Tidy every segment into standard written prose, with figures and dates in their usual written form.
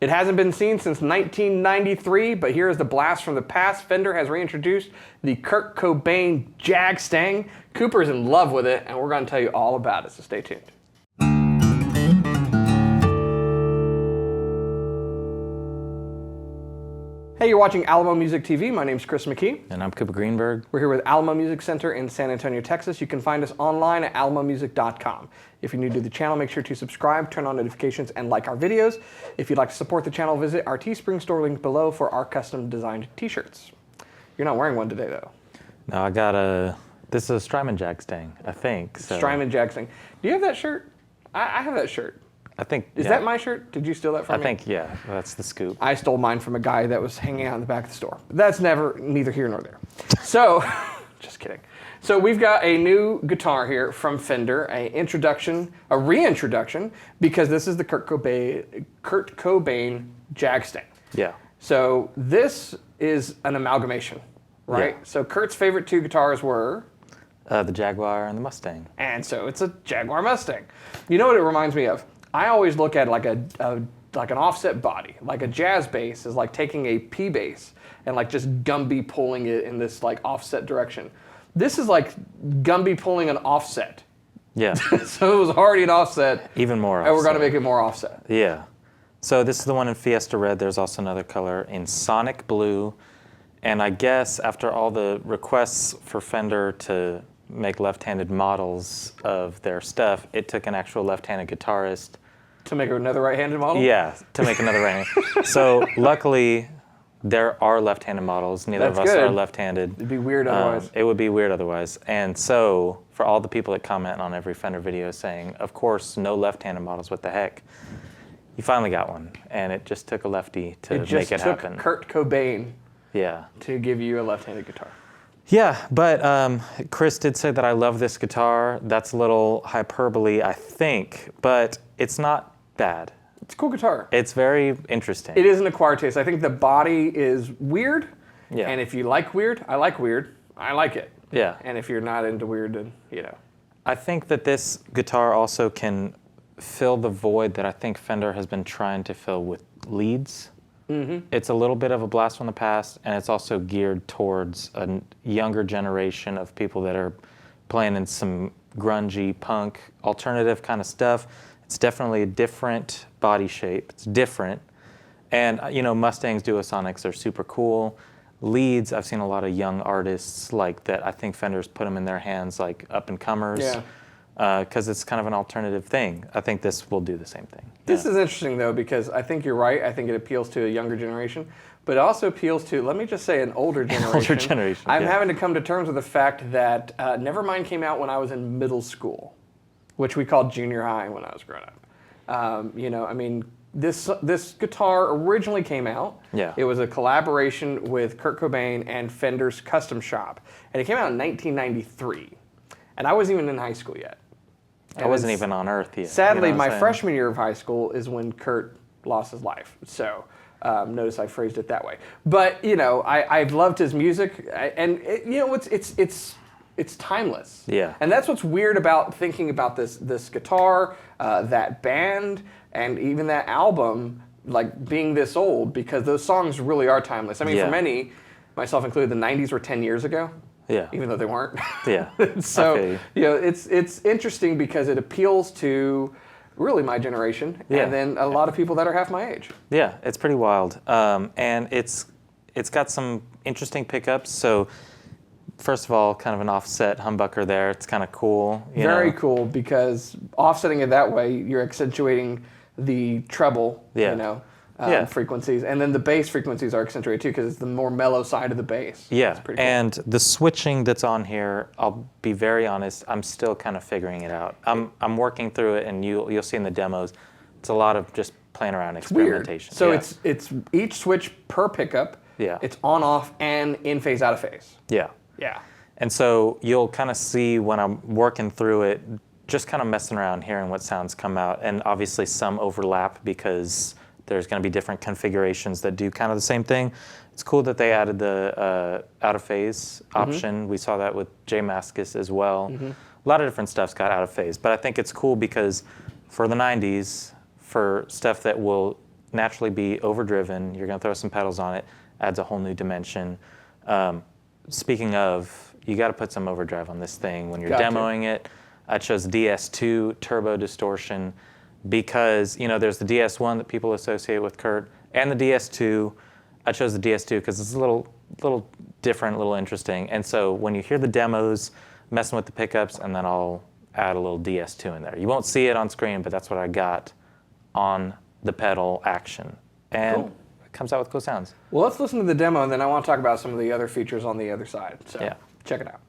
It hasn't been seen since 1993, but here is the blast from the past. Fender has reintroduced the Kurt Cobain Jag-Stang. Cooper's in love with it, and we're going to tell you all about it, so stay tuned. Hey, you're watching Alamo Music TV. My name's Chris McKee. And I'm Cooper Greenberg. We're here with Alamo Music Center in San Antonio, Texas. You can find us online at alamomusic.com. If you're new to the channel, make sure to subscribe, turn on notifications, and like our videos. If you'd like to support the channel, visit our Teespring store link below for our custom designed t-shirts. You're not wearing one today, though. No, I got this is a Strymon Jag-Stang, I think. So. Strymon Jag-Stang. Do you have that shirt? I have that shirt. I think, Is that my shirt? Did you steal that from me? I think, yeah, that's the scoop. I stole mine from a guy that was hanging out in the back of the store. That's neither here nor there. So, just kidding. So we've got a new guitar here from Fender, a reintroduction, because this is the Kurt Cobain Jag-Stang. Yeah. So this is an amalgamation, right? Yeah. So Kurt's favorite two guitars were? The Jaguar and the Mustang. And so it's a Jaguar Mustang. You know what it reminds me of? I always look at like an offset body, like a jazz bass is like taking a P bass and like just Gumby pulling it in this like offset direction. This is like Gumby pulling an offset. Yeah. So it was already an offset. Even more offset. And we're going to make it more offset. Yeah. So this is the one in Fiesta Red. There's also another color in Sonic Blue. And I guess after all the requests for Fender to make left-handed models of their stuff, it took an actual left-handed guitarist to make another right-handed model? Yeah, to make another right-handed. So luckily, there are left-handed models. Neither of us are left-handed. It'd be weird otherwise. It would be weird otherwise. And so for all the people that comment on every Fender video saying, of course, no left-handed models, what the heck? You finally got one, and it just took a lefty to make it happen. It just took Kurt Cobain to give you a left-handed guitar. Yeah, but Chris did say that I love this guitar. That's a little hyperbole, I think, but it's not bad. It's a cool guitar. It's very interesting. It is an acquired taste. I think the body is weird, and if you like weird, I like weird. I like it. Yeah. And if you're not into weird, then, you know. I think that this guitar also can fill the void that I think Fender has been trying to fill with leads. Mm-hmm. It's a little bit of a blast from the past, and it's also geared towards a younger generation of people that are playing in some grungy, punk, alternative kind of stuff. It's definitely a different body shape. It's different. And, you know, Mustangs, Duosonics are super cool. Leads, I've seen a lot of young artists like that. I think Fender's put them in their hands like up-and-comers. Yeah. Because it's kind of an alternative thing. I think this will do the same thing. This is interesting, though, because I think you're right. I think it appeals to a younger generation, but it also appeals to, let me just say, an older generation. Older generation, I'm having to come to terms with the fact that Nevermind came out when I was in middle school, which we called junior high when I was growing up. You know, I mean, this guitar originally came out. Yeah. It was a collaboration with Kurt Cobain and Fender's Custom Shop, and it came out in 1993, and I wasn't even in high school yet. I wasn't even on Earth yet. Sadly, my freshman year of high school is when Kurt lost his life. So notice I phrased it that way. But you know, I've loved his music, and you know, it's timeless. Yeah. And that's what's weird about thinking about this guitar, that band, and even that album, like being this old, because those songs really are timeless. I mean, for many, myself included, the '90s were 10 years ago. Yeah. Even though they weren't. Yeah. So, you know, it's interesting because it appeals to really my generation and then a lot of people that are half my age. Yeah, it's pretty wild. And it's got some interesting pickups. So first of all, kind of an offset humbucker there. It's kind of cool. Very cool, because offsetting it that way, you're accentuating the treble, you know. Frequencies, and then the bass frequencies are accentuated too, because it's the more mellow side of the bass. Yeah, it's pretty cool. And the switching that's on here, I'll be very honest, I'm still kind of figuring it out. I'm working through it, and you'll see in the demos, it's a lot of just playing around experimentation. Weird. So it's each switch per pickup. Yeah. It's on, off, and in phase, out of phase. Yeah. Yeah. And so you'll kind of see when I'm working through it, just kind of messing around, hearing what sounds come out, and obviously some overlap because there's going to be different configurations that do kind of the same thing. It's cool that they added the out of phase option. We saw that with J Mascis as well. A lot of different stuff's got out of phase, but I think it's cool because for the 90s, for stuff that will naturally be overdriven. You're going to throw some pedals on it, adds a whole new dimension. Speaking of, you got to put some overdrive on this thing when you're demoing it. I chose DS2 turbo distortion because, there's the DS1 that people associate with Kurt and the DS2. I chose the DS2 because it's a little different, a little interesting. And so when you hear the demos, messing with the pickups, and then I'll add a little DS2 in there. You won't see it on screen, but that's what I got on the pedal action. And it comes out with cool sounds. Well, let's listen to the demo, and then I want to talk about some of the other features on the other side. So check it out.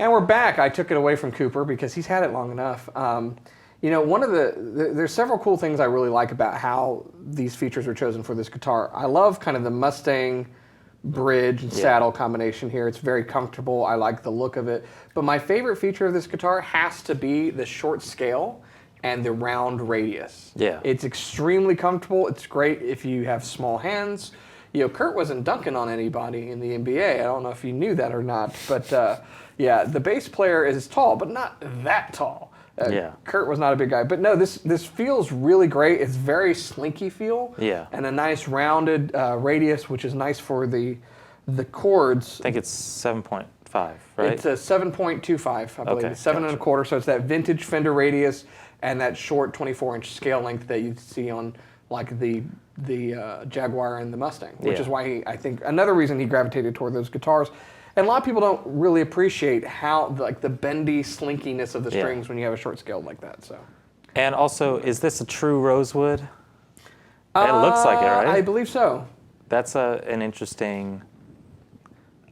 And we're back. I took it away from Cooper because he's had it long enough. One of there's several cool things I really like about how these features were chosen for this guitar. I love kind of the Mustang bridge and saddle combination here. It's very comfortable. I like the look of it. But my favorite feature of this guitar has to be the short scale and the round radius. Yeah. It's extremely comfortable. It's great if you have small hands. Kurt wasn't dunking on anybody in the NBA. I don't know if you knew that or not, but the bass player is tall, but not that tall. Kurt was not a big guy, but no, this feels really great. It's very slinky feel, and a nice rounded radius, which is nice for the chords. I think it's 7.5, right? It's a 7.25, I believe. Okay, 7.25. So it's that vintage Fender radius and that short 24-inch scale length that you see on like the Jaguar and the Mustang, which is why I think another reason he gravitated toward those guitars. And a lot of people don't really appreciate how the bendy slinkiness of the strings when you have a short scale like that. So. And also, is this a true rosewood? It looks like it, right? I believe so. That's an interesting,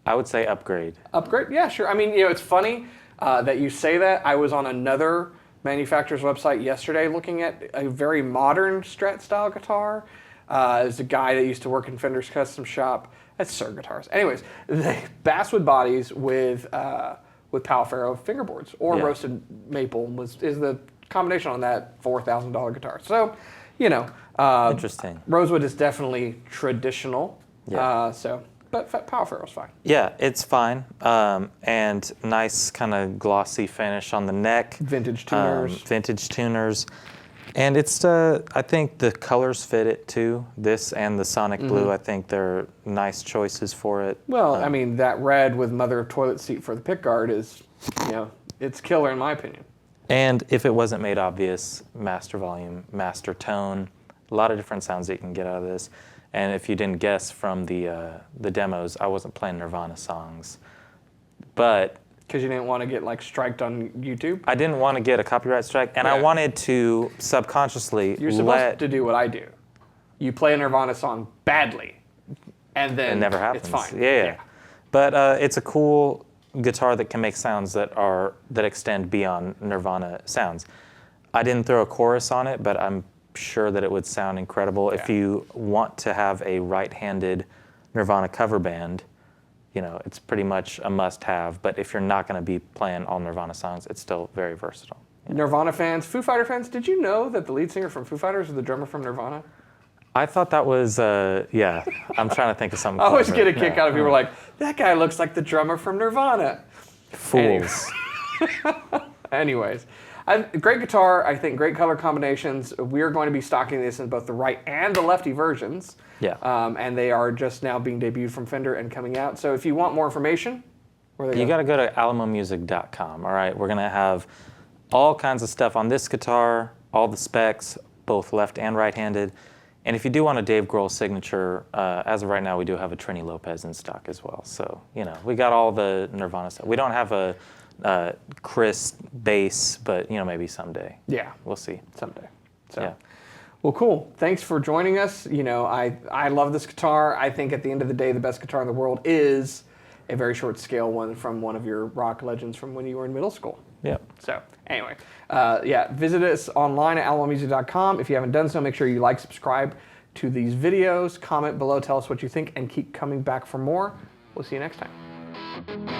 I would say, upgrade. Upgrade? Yeah, sure. I mean, it's funny that you say that. I was on another manufacturer's website yesterday looking at a very modern Strat style guitar. There's a guy that used to work in Fender's custom shop. That's Sir Guitars. Anyways, the basswood bodies with Palo fingerboards or roasted maple is the combination on that $4,000 guitar. So, interesting. Rosewood is definitely traditional. Yeah. But Palo is fine. Yeah, it's fine. And nice kind of glossy finish on the neck. Vintage tuners. And it's, I think the colors fit it too. This and the Sonic Blue, I think they're nice choices for it. Well, I mean, that red with mother of toilet seat for the pickguard is, it's killer in my opinion. And if it wasn't made obvious, master volume, master tone, a lot of different sounds that you can get out of this. And if you didn't guess from the demos, I wasn't playing Nirvana songs, but because you didn't want to get striked on YouTube? I didn't want to get a copyright strike, and I wanted to subconsciously You're supposed to do what I do. You play a Nirvana song badly, and then it never happens. It's fine. Yeah. But it's a cool guitar that can make sounds that extend beyond Nirvana sounds. I didn't throw a chorus on it, but I'm sure that it would sound incredible. If you want to have a right-handed Nirvana cover band, you know, it's pretty much a must-have. But if you're not going to be playing all Nirvana songs, it's still very versatile. Nirvana fans, Foo Fighter fans, did you know that the lead singer from Foo Fighters is the drummer from Nirvana? I thought that was, yeah. I'm trying to think of something. I always clever. get a kick out of people like, that guy looks like the drummer from Nirvana. Fools. Anyways, great guitar. I think great color combinations. We are going to be stocking this in both the right and the lefty versions. Yeah. And they are just now being debuted from Fender and coming out. So if you want more information, where You got to go to alamomusic.com. All right, we're gonna have all kinds of stuff on this guitar, all the specs, both left and right-handed. And if you do want a Dave Grohl signature, as of right now, we do have a Trini Lopez in stock as well. So, you know, we got all the Nirvana stuff. We don't have a Chris bass, but, you know, maybe someday. Yeah. We'll see. Someday. So. Yeah. Well, cool. Thanks for joining us. You know, I love this guitar. I think at the end of the day, the best guitar in the world is a very short scale one from one of your rock legends from when you were in middle school. Yeah. So anyway, yeah, visit us online at alamomusic.com. If you haven't done so, make sure you like, subscribe to these videos, comment below, tell us what you think, and keep coming back for more. We'll see you next time.